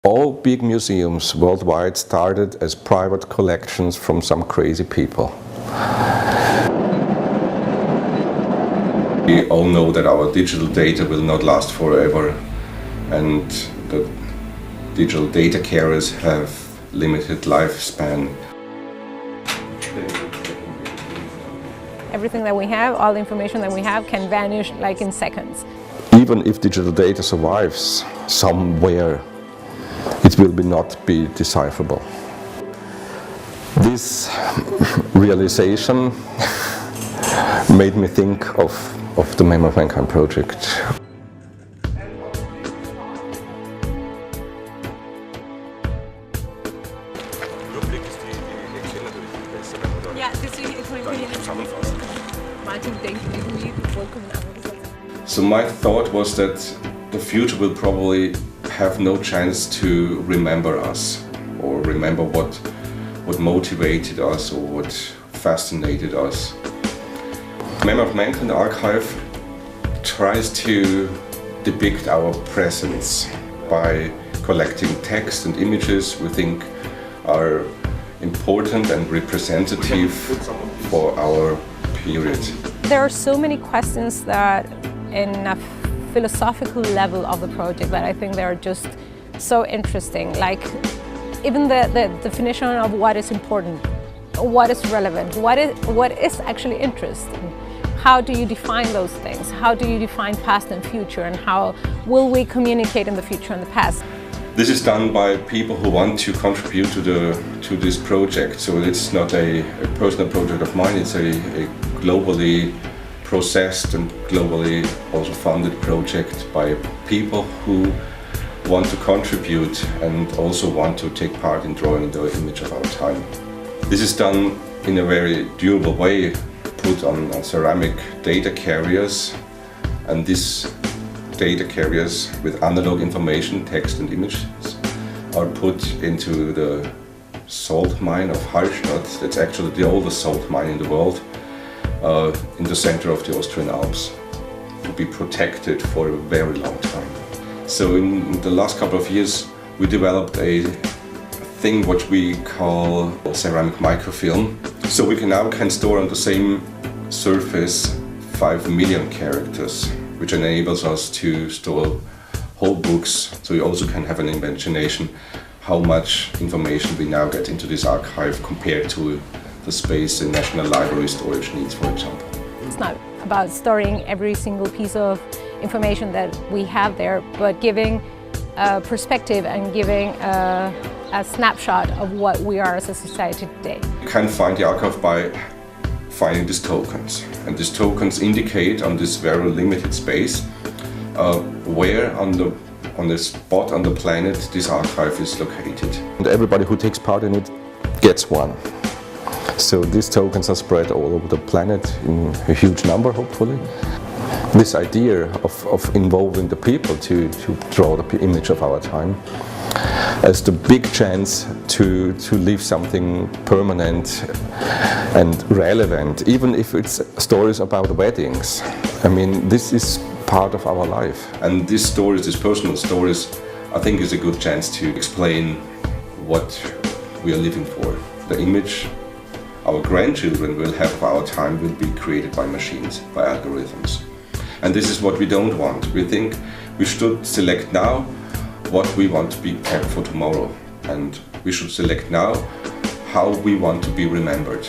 All big museums worldwide started as private collections from some crazy people. We all know that our digital data will not last forever, and the digital data carriers have limited lifespan. Everything that we have, all the information that we have, can vanish like in seconds. Even if digital data survives somewhere, it will not be decipherable. This realization made me think of the Memory of Mankind project. So my thought was that the future will probably have no chance to remember us, or remember what motivated us or what fascinated us. Memory of Mankind archive tries to depict our presence by collecting text and images we think are important and representative for our period. There are so many questions that in a philosophical level of the project that I think they are just so interesting. Like even the definition of what is important, what is relevant, what is actually interesting. How do you define those things? How do you define past and future, and how will we communicate in the future and the past? This is done by people who want to contribute to this project. So it's not a personal project of mine, it's a globally processed and globally also funded project by people who want to contribute and also want to take part in drawing the image of our time. This is done in a very durable way, put on ceramic data carriers, and these data carriers with analog information, text and images, are put into the salt mine of Halstatt. That's actually the oldest salt mine in the world, in the center of the Austrian Alps, to be protected for a very long time. So in the last couple of years we developed a thing what we call ceramic microfilm. So we now can store on the same surface 5 million characters, which enables us to store whole books. So you also can have an imagination how much information we now get into this archive compared to the space in National Library storage needs, for example. It's not about storing every single piece of information that we have there, but giving a perspective and giving a snapshot of what we are as a society today. You can find the archive by finding these tokens, and these tokens indicate on this very limited space where on the spot on the planet this archive is located. And everybody who takes part in it gets one. So these tokens are spread all over the planet in a huge number, hopefully. This idea of involving the people to draw the image of our time as the big chance to leave something permanent and relevant, even if it's stories about weddings. I mean, this is part of our life. And these stories, these personal stories, I think is a good chance to explain what we are living for. The image our grandchildren will have of our time will be created by machines, by algorithms. And this is what we don't want. We think we should select now what we want to be kept for tomorrow. And we should select now how we want to be remembered.